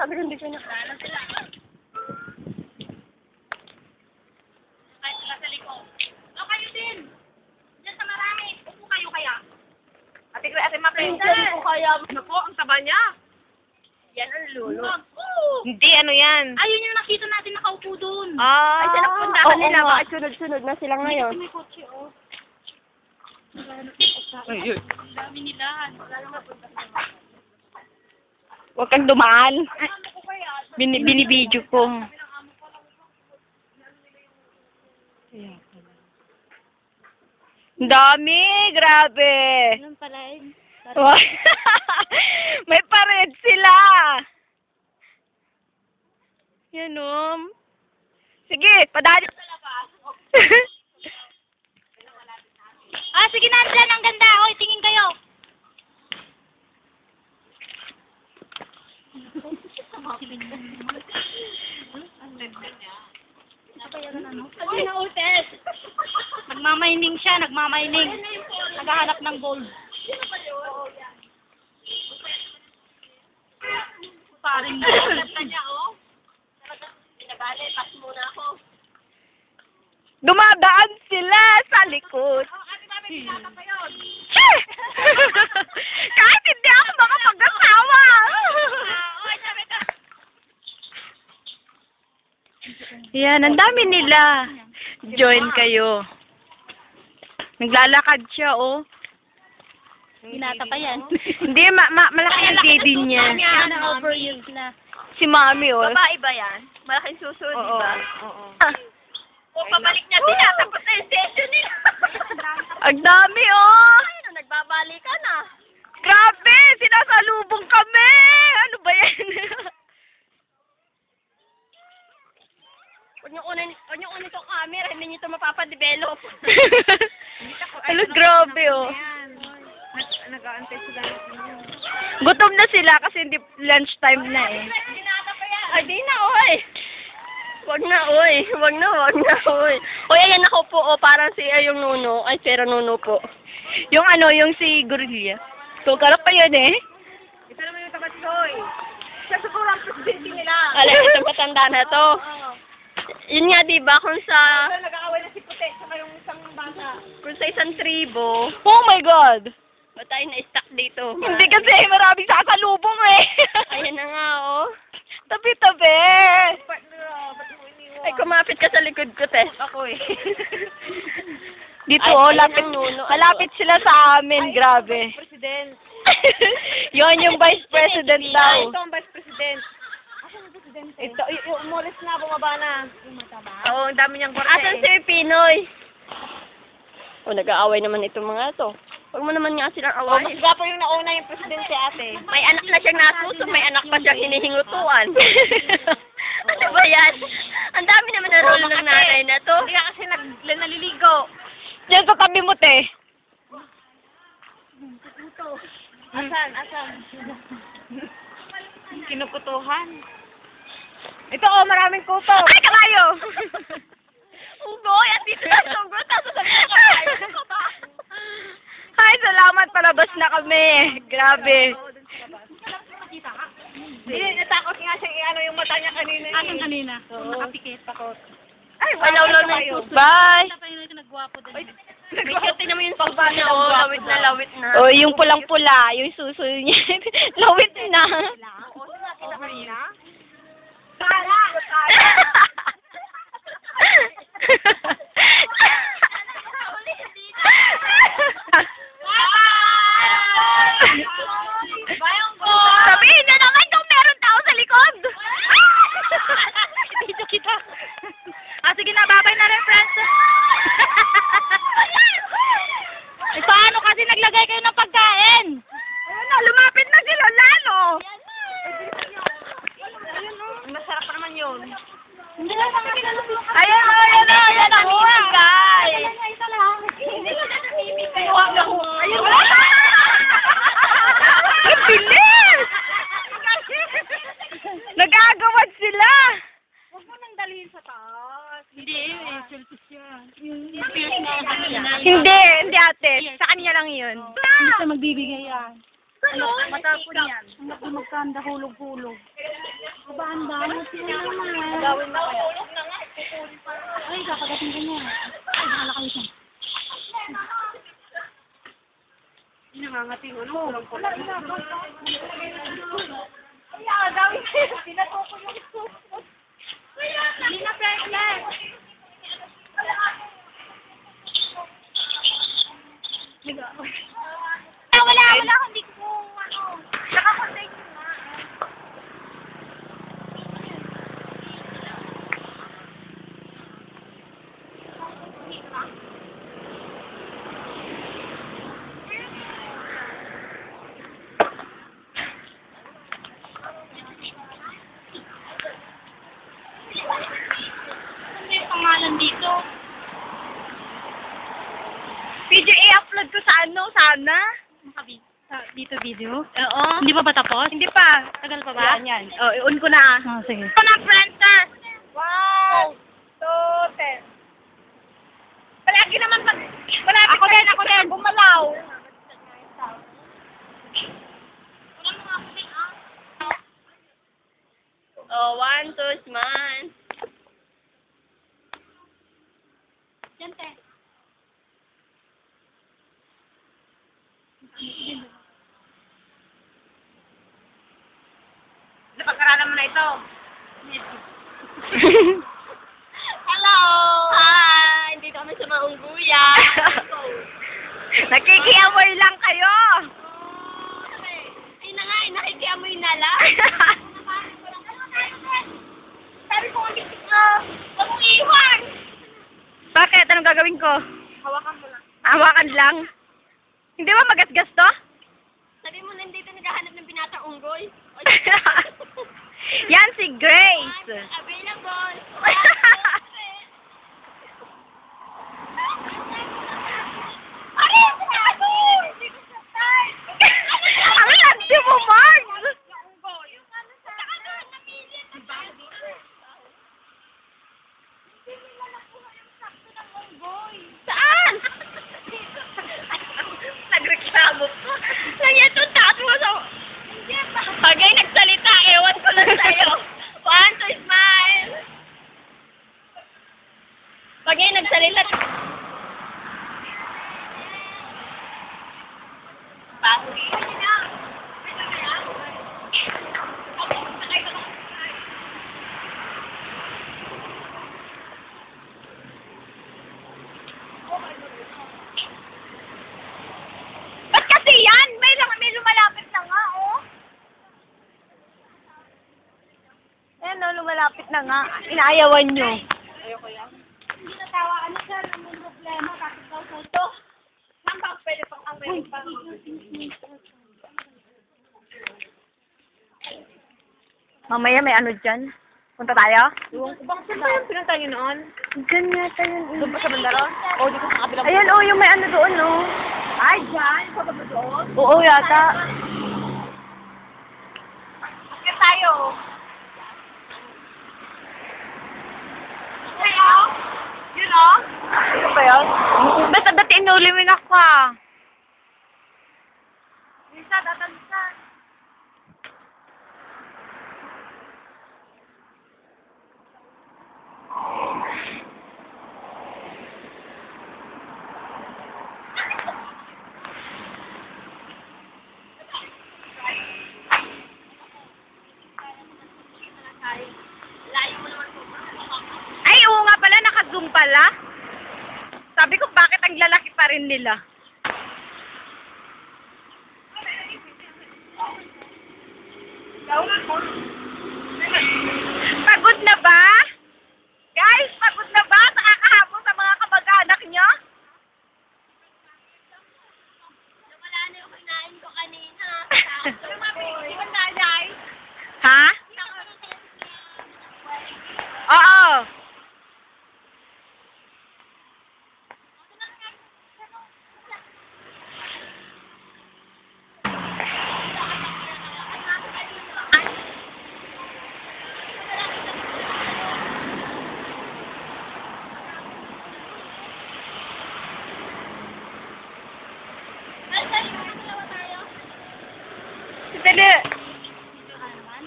sabi ko hindi ko na. Kahit sila sa likod. O, kayo din. Diyan sa marami. Upo kayo kaya. Ate Mapinsan. Pinsan ko kaya. Naku, ang taba niya. Yan ang lulo. Hindi, ano yan? Ayun yung nakita natin nakaupo doon. Ah, Ay, sila puntahan nila. Bakit sunod-sunod na sila ngayon? May kotse, oh. Ay, yun. Ang dami nila. Huwag kang dumaan. Binibidyo ko. Ang dami, grabe. Ganun pala yun. May pared sila. Yan Sige, padali. Ah, sige na, dyan. Ang ganda. Hoy, tingin kayo. Nagmamaining siya, nagmamaining. Naghahanap ng gold. Paring ganda niya, oh. Pinabali, pas muna ako. Dumadaan sila sa likod. Kahit hindi ako makapag-asawa. Yan, ang dami nila. Join kayo. Naglalakad siya, oh. Binata pa yan. Hindi, malaki ang baby niya. Na-overuse na. Si Mami, oh. Babae ba yan? Malaking suso, di Oo. ba? Oo. O, pabalik niya, tinatapos na yung session nila. Ang dami, oh. Ayun, nagbabalikan na. Grabe! Sinasalubong kami! Ano ba yan? Huwag niyo unin itong camera, hindi niyo ito mapapadevelop. Ano, grabe, oh. Nag-aantay sila. Gutom na sila kasi hindi lunchtime na, eh. Ay, di na, oy. Wag na, oy. Wag na, oy. Oy, ayan ako po, oh, parang si yung Nuno. Ay, Sera Nuno po. Yung yung si Gorilla. So, karap pa yun, eh. Ito naman yung tabat-soy. Siya siguro ang presidente nila. Alam, itong matanda na to. Yun nga, di ba, kung sa... Nag-aaway na si Puti, saka yung isang bata. Kung sa isang tribo, Oh my God! ba't tayo na-stuck dito? Hindi kasi maraming sasalubong, eh. Ayan na nga, oh. Tabi-tabi. Ay, kumapit ka sa likod ko, Tess. Ako, eh. Dito, Ay, oh, ayun lapit, ang nuno. malapit sila sa amin. Grabe. President. Yon yung vice president daw. Ito ang vice president. Ito, umalis na, bumaba na. Oo, ang dami niyang korte. Asan si Pinoy? O, nag-aaway naman itong mga to. Huwag mo naman nga silang awayin. Mas gwapo yung nauna yung presidente, ate. May anak na siyang nasuso, may anak pa siyang hinihingutuan. Ano ba yan? Ang dami naman na role ng nanay na to. Hindi ka kasi naliligo. Yan sa tabi mo, te. Asan? Kinukutuhan. Ito, oh, maraming kuto. Ay, kalayo! Ugoy, at dito na sobrang tapos sabi ko kalayo. Ano ka ba? Ay, salamat. Palabas na kami. Grabe. Hindi, natakot nga siya yung mata niya kanina. Anong kanina? Nakapikit. Ay, wala na yung suso. Bye. Wala pa yun yung nagwapo din. Tingnan mo yung suso niya, oh. Lawit na. Oh, yung pulang-pula, yung suso niya. Lawit na. Kala! Sabihin niyo naman kung meron tao sa likod. Dito kita. Sige na, babay na rin, friends. Eh, paano kasi naglagay kayo ng pagkain? Ayun na, lumapit na sila lalo. Masarap pa naman yun. Hindi lang mga kinalulungan. Ayan na, namimigay. Ito lang. Hindi lang na namimigay. Ayun na. Ang bilis. Nagagawad sila. Huwag mo nang dalhin sa taas. Hindi, selfish yan. Yung fierce na kanina. Hindi ate. Sa kanya lang yun. Hindi siya magbibigay yan. Matapon yan. Hindi magkanda hulog-hulog. Kabanda mo sila naman. Gawin mo kaya. Ay, kakagating ka niya. Ay, bakala kayo siya. Nangangating ano? Wala. Ay, gawin ko. Pinatuko yung suso. Hindi na pregnant. Wala. Hindi ko, nakakontact ko nga. Ano yung pangalan dito? PJ, i-upload ko sa ano, sana? Dito video? Oo. Hindi pa ba tapos? Hindi pa. Tagal pa ba? Yan. Oh, i-on ko na. Oh, sige. Ito na, Princess! 1, 2, 10. Palagi naman pag... Ako din. Gumalaw. Oh, 1, 2, smile. Yan, te. Napag-aralan mo na ito. Hello! Hi! Dito kami sa Maungguya. Nakikiamoy lang kayo. Ay na nga, nakikiamoy na lang. Sabi ko, huwag mong iwan. Bakit? Anong gagawin ko? Hawakan mo lang. Hawakan lang. Hindi ba magasgas to? Sabi mo, nandito naghahanap ng binatang unggoy. Yan si Grace. Available. Ang landi mo, Mark! Saan? Nagreklamo ko. Nangyay itong tato sa... Pagay nagsalita, ewan ko lang sa'yo. 1, 2, smile. Pagay nagsalita. Bahoy. Ba't kasi yan? May lumalapit na nga, oh. Ayan, oh, lumalapit na nga. Inaayawan nyo. Hindi natawaan na siya ng may problema. Bakit daw photo? Ma'am, baka pwede pang ang pwede pang. Mamaya may ano dyan. Punta tayo? Iwan ko bang saan? Pinunta niyo noon? Dyan yata yun. Doon pa sa bandara? O, dito sa kabilang. Ayan, oh, yung may ano doon, oh. Ay, dyan. Ikaw ba doon? Oo, yata. Bakit tayo? Kaya? Yun o? Ano ba yun? Basta dati inulimin ako, ah. Lisa, tatalisan. Ay, oo nga pala, naka-zoom pala. Sabi ko, bakit ang lalaki pa rin nila? Pagod na ba? Guys, pagod na ba sa kakahabol sa mga kamag-anak nyo? Wala na yung kinain ko kanina. Di ba nanay? Ha? Oo.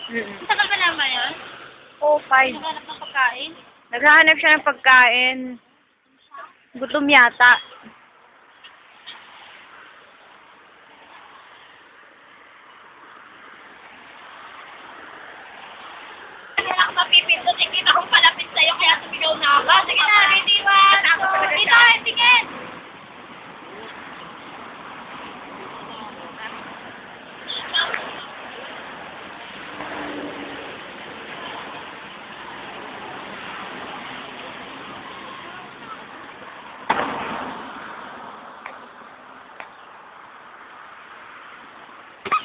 Tagal ba naman yan? Oh, 5. Naghanap ng pagkain? Naghahanap siya ng pagkain. Gutom yata. Kaya ako mapipindot, hindi na akong palapit sa'yo, kaya sumigaw na ako. Sige na, bitiwan! Dito, tingin!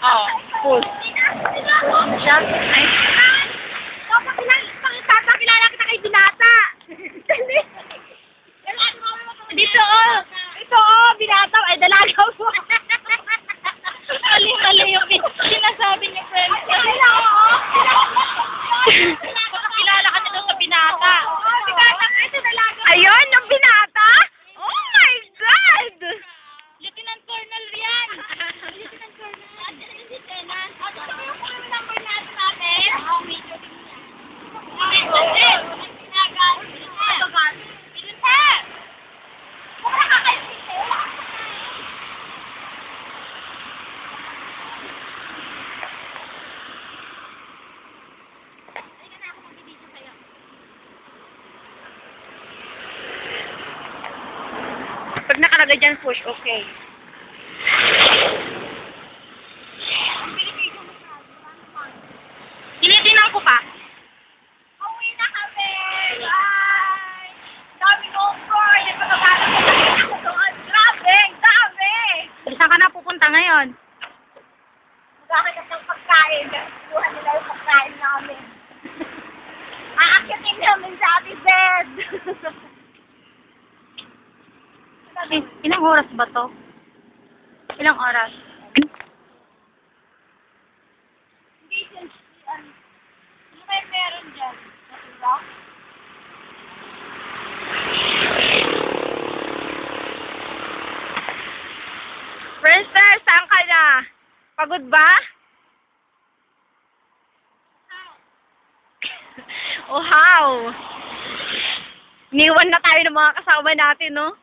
Oh, full. Siya? Ay. Papakilala kita kay Binata! Dito, oh! Ito, oh! Binata! Ay, dalaga mo! Mali yung sinasabi niya, friend. Papakilala ka nito sa Binata. Binata, ito dalaga. Ayun, yung binata? Oh my God! Lieutenant Colonel yan! Lieutenant Colonel. Lieutenant. Ano sa yung phone number natin? Oo, medyo din yan. Pag nakalagay dyan, push, okay. Tinitingnan ko pa. Uwi na kami! Bye! Dami ko po! Yung pagkakaroon ko doon. Grabe! Dami! Saan ka na pupunta ngayon? Magkakagat ng pagkain. Kuha nila yung pagkain namin. Aakyatin namin sa ating bed. Ilang oras ba to? Ilang oras? Hindi siya. Ano kayo meron dyan? Diba? Princess, saan ka na? Pagod ba? Oh, how? Niwan na tayo ng mga kasama natin, no?